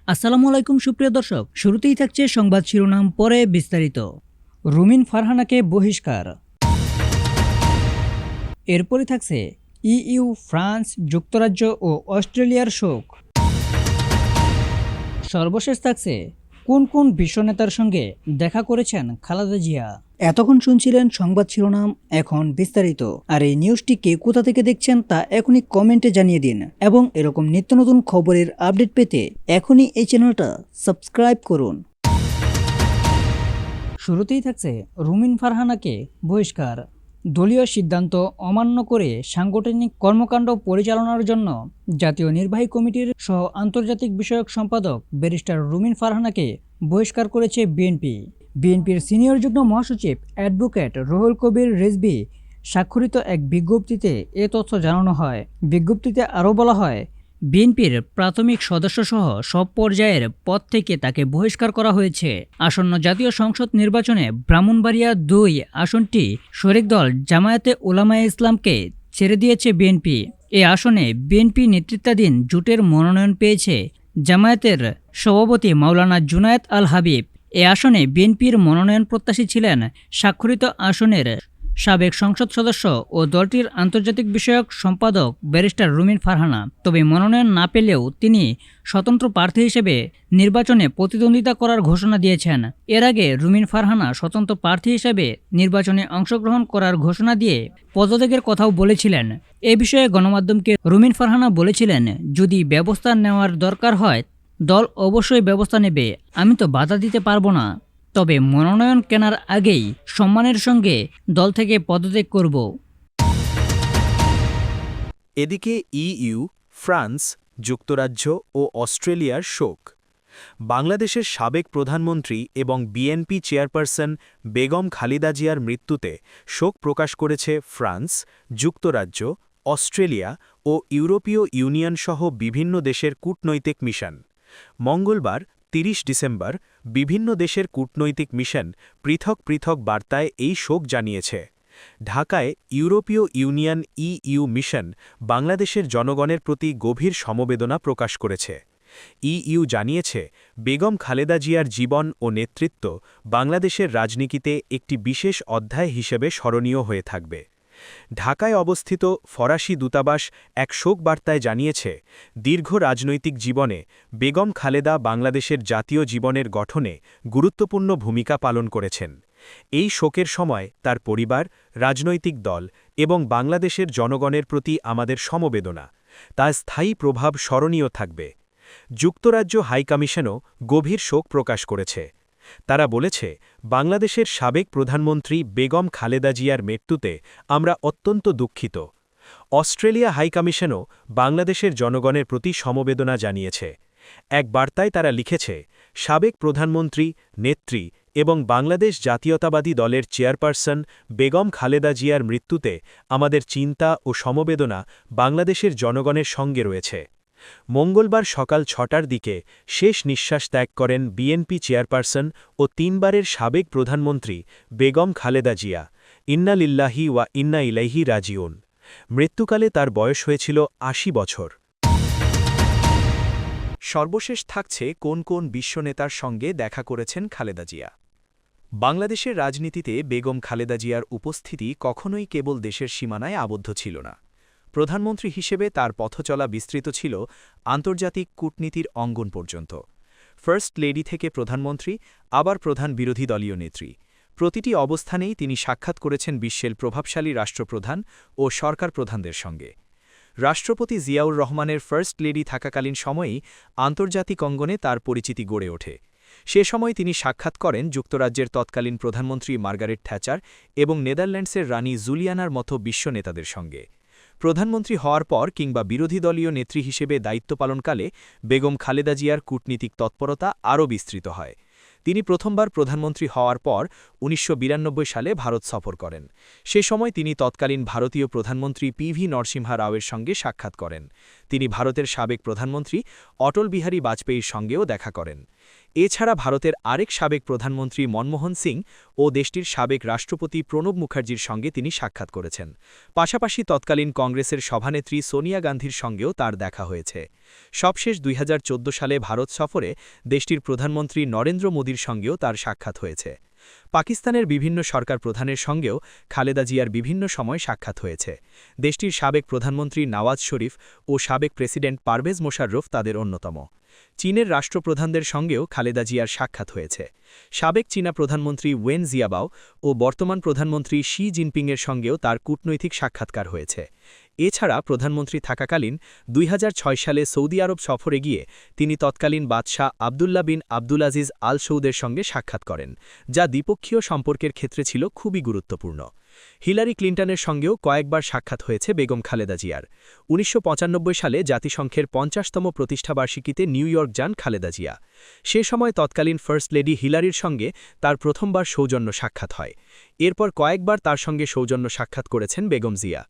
আসসালামু আলাইকুম সুপ্রিয় দর্শক, শুরুতেই থাকছে সংবাদ শিরোনাম, পরে বিস্তারিত। রুমিন ফারহানাকে বহিষ্কার। এরপরে থাকছে ইইউ, ফ্রান্স, যুক্তরাজ্য ও অস্ট্রেলিয়ার শোক। সর্বশেষ থাকছে কোন কোন বিশ্ব নেতার সঙ্গে দেখা করেছেন খালেদা জিয়া। এতক্ষণ শুনছিলেন সংবাদ শিরোনাম, এখন বিস্তারিত। আর এই নিউজটি কে কোথা থেকে দেখছেন তা এখনই কমেন্টে জানিয়ে দিন, এবং এরকম নিত্য নতুন খবরের আপডেট পেতে এখনই এই চ্যানেলটা সাবস্ক্রাইব করুন। শুরুতেই থাকছে রুমিন ফারহানাকে বহিষ্কার। দলীয় সিদ্ধান্ত অমান্য করে সাংগঠনিক কর্মকাণ্ড পরিচালনার জন্য জাতীয় নির্বাহী কমিটির সহ আন্তর্জাতিক বিষয়ক সম্পাদক ব্যারিস্টার রুমিন ফারহানাকে বহিষ্কার করেছে বিএনপি। বিএনপির সিনিয়র যুগ্ম মহাসচিব অ্যাডভোকেট রুহুল কবির রিজভী স্বাক্ষরিত এক বিজ্ঞপ্তিতে এ তথ্য জানানো হয়। বিজ্ঞপ্তিতে আরও বলা হয়, বিএনপির প্রাথমিক সদস্যসহ সব পর্যায়ের পদ থেকে তাকে বহিষ্কার করা হয়েছে। আসন্ন জাতীয় সংসদ নির্বাচনে ব্রাহ্মণবাড়িয়া ২ আসনটি শরিক দল জামায়াতে উলামায়ে ইসলামকে ছেড়ে দিয়েছে বিএনপি। এ আসনে বিএনপি নেতৃত্বাধীন জোটের মনোনয়ন পেয়েছে জামায়াতের সভাপতি মাওলানা জুনায়েদ আল হাবিব। এ আসনে বিএনপির মনোনয়ন প্রত্যাশী ছিলেন স্বাক্ষরিত আসনের সাবেক সংসদ সদস্য ও দলটির আন্তর্জাতিক বিষয়ক সম্পাদক ব্যারিস্টার রুমিন ফারহানা। তবে মনোনয়ন না পেলেও তিনি স্বতন্ত্র প্রার্থী হিসেবে নির্বাচনে প্রতিদ্বন্দ্বিতা করার ঘোষণা দিয়েছেন। এর আগে রুমিন ফারহানা স্বতন্ত্র প্রার্থী হিসেবে নির্বাচনে অংশগ্রহণ করার ঘোষণা দিয়ে পদত্যাগের কথাও বলেছিলেন। এ বিষয়ে গণমাধ্যমকে রুমিন ফারহানা বলেছিলেন, যদি ব্যবস্থা নেওয়ার দরকার হয় দল অবশ্যই ব্যবস্থা নেবে, আমি তো বাধা দিতে পারবো না। তবে মনোনয়ন কেনার আগেই সম্মানের সঙ্গে দল থেকে পদত্যাগ করব। এদিকে ইইউ, ফ্রান্স, যুক্তরাজ্য ও অস্ট্রেলিয়ার শোক। বাংলাদেশের সাবেক প্রধানমন্ত্রী এবং বিএনপি চেয়ারপারসন বেগম খালেদা জিয়ার মৃত্যুতে শোক প্রকাশ করেছে ফ্রান্স, যুক্তরাজ্য, অস্ট্রেলিয়া ও ইউরোপীয় ইউনিয়ন সহ বিভিন্ন দেশের কূটনৈতিক মিশন। মঙ্গলবার ৩০ ডিসেম্বর বিভিন্ন দেশের কূটনৈতিক মিশন পৃথক পৃথক বার্তায় এই শোক জানিয়েছে। ঢাকায় ইউরোপীয় ইউনিয়ন ইইউ মিশন বাংলাদেশের জনগণের প্রতি গভীর সমবেদনা প্রকাশ করেছে। ইইউ জানিয়েছে, বেগম খালেদা জিয়ার জীবন ও নেতৃত্ব বাংলাদেশের রাজনীতিতে একটি বিশেষ অধ্যায় হিসেবে স্মরণীয় হয়ে থাকবে। ঢাকায় অবস্থিত ফরাসি দূতাবাস এক শোক বার্তায় জানিয়েছে, দীর্ঘ রাজনৈতিক জীবনে বেগম খালেদা বাংলাদেশের জাতীয় জীবনের গঠনে গুরুত্বপূর্ণ ভূমিকা পালন করেছেন। এই শোকের সময় তার পরিবার, রাজনৈতিক দল এবং বাংলাদেশের জনগণের প্রতি আমাদের সমবেদনা, তার স্থায়ী প্রভাব স্মরণীয় থাকবে। যুক্তরাজ্য হাইকমিশনও গভীর শোক প্রকাশ করেছে। তারা বলেছে, বাংলাদেশের সাবেক প্রধানমন্ত্রী বেগম খালেদা জিয়ার মৃত্যুতে আমরা অত্যন্ত দুঃখিত। অস্ট্রেলিয়া হাইকমিশনও বাংলাদেশের জনগণের প্রতি সমবেদনা জানিয়েছে। এক বার্তায় তারা লিখেছে, সাবেক প্রধানমন্ত্রী, নেত্রী এবং বাংলাদেশ জাতীয়তাবাদী দলের চেয়ারপারসন বেগম খালেদা জিয়ার মৃত্যুতে আমাদের চিন্তা ও সমবেদনা বাংলাদেশের জনগণের সঙ্গে রয়েছে। মঙ্গলবার সকাল ৬টার দিকে শেষ নিঃশ্বাস ত্যাগ করেন বিএনপি চেয়ারপারসন ও ৩বারের সাবেক প্রধানমন্ত্রী বেগম খালেদা জিয়া। ইন্না লিল্লাহি ওয়া ইন্না ইলাইহি রাজিউন। মৃত্যুকালে তার বয়স হয়েছিল ৮০ বছর। সর্বশেষ থাকছে কোন কোন বিশ্বনেতার সঙ্গে দেখা করেছেন খালেদা জিয়া। বাংলাদেশের রাজনীতিতে বেগম খালেদা জিয়ার উপস্থিতি কখনোই কেবল দেশের সীমানায় আবদ্ধ ছিল না। প্রধানমন্ত্রী হিসেবে তার পথচলা বিস্তৃত ছিল আন্তর্জাতিক কূটনীতির অঙ্গন পর্যন্ত। ফার্স্ট লেডি থেকে প্রধানমন্ত্রী, আবার প্রধান বিরোধী দলীয় নেত্রী, প্রতিটি অবস্থানেই তিনি সাক্ষাৎ করেছেন বিশ্বের প্রভাবশালী রাষ্ট্রপ্রধান ও সরকার প্রধানদের সঙ্গে। রাষ্ট্রপতি জিয়াউর রহমানের ফার্স্ট লেডি থাকাকালীন সময়েই আন্তর্জাতিক অঙ্গনে তার পরিচিতি গড়ে ওঠে। সে সময় তিনি সাক্ষাৎ করেন যুক্তরাজ্যের তৎকালীন প্রধানমন্ত্রী মার্গারেট থ্যাচার এবং নেদারল্যান্ডসের রানী জুলিয়ানার মতো বিশ্ব নেতাদের সঙ্গে। প্রধানমন্ত্রী হওয়ার পর কিংবা বিরোধী দলীয় নেত্রী হিসেবে দায়িত্ব পালনকালে বেগম খালেদা জিয়ার কূটনীতিক তৎপরতা আরও বিস্তৃত হয়। তিনি প্রথমবার প্রধানমন্ত্রী হওয়ার পর ১৯৯২ সালে ভারত সফর করেন। সে সময় তিনি তৎকালীন ভারতীয় প্রধানমন্ত্রী পিভি নরসিমহা রাওয়ের সঙ্গে সাক্ষাৎ করেন। তিনি ভারতের সাবেক প্রধানমন্ত্রী অটল বিহারী বাজপেয়ীর সঙ্গেও দেখা করেন। এছাড়া ভারতের আরেক সাবেক প্রধানমন্ত্রী মনমোহন সিং ও দেশটির সাবেক রাষ্ট্রপতি প্রণব মুখার্জির সঙ্গে তিনি সাক্ষাৎ করেছেন। পাশাপাশি তৎকালীন কংগ্রেসের সভানেত্রী সোনিয়া গান্ধীর সঙ্গেও তার দেখা হয়েছে। সবশেষ 2014 সালে ভারত সফরে দেশটির প্রধানমন্ত্রী নরেন্দ্র মোদীর সঙ্গেও তার সাক্ষাৎ হয়েছে। পাকিস্তানের বিভিন্ন সরকার প্রধানের সঙ্গেও খালেদা জিয়ার বিভিন্ন সময় সাক্ষাৎ হয়েছে। দেশটির সাবেক প্রধানমন্ত্রী নওয়াজ শরীফ ও সাবেক প্রেসিডেন্ট পারভেজ মোশাররফ তাদের অন্যতম। চীনের রাষ্ট্রপ্রধানদের সঙ্গেও খালেদা জিয়ার সাক্ষাৎ হয়েছে। সাবেক চীনা প্রধানমন্ত্রী ওয়েন জিয়াবাও ও বর্তমান প্রধানমন্ত্রী শি জিনপিংয়ের সঙ্গেও তার কূটনৈতিক সাক্ষাৎকার হয়েছে। এছাড়া প্রধানমন্ত্রী থাকাকালীন 2006 সালে সৌদি আরব সফরে গিয়ে তিনি তৎকালীন বাদশাহ আবদুল্লাহ বিন আবদুল আজিজ আল সৌদের সঙ্গে সাক্ষাৎ করেন, যা দ্বিপক্ষীয় সম্পর্কের ক্ষেত্রে ছিল খুবই গুরুত্বপূর্ণ। হিলারি ক্লিন্টনের সঙ্গেও কয়েকবার সাক্ষাৎ হয়েছে বেগম খালেদা জিয়ার। 1995 সালে জাতিসংঘের 50তম প্রতিষ্ঠাবার্ষিকীতে নিউ ইয়র্ক যান খালেদা জিয়া। সে সময় তৎকালীন ফার্স্ট লেডি হিলারির সঙ্গে তার প্রথমবার সৌজন্য সাক্ষাৎ হয়। এরপর কয়েকবার তার সঙ্গে সৌজন্য সাক্ষাৎ করেছেন বেগম জিয়া।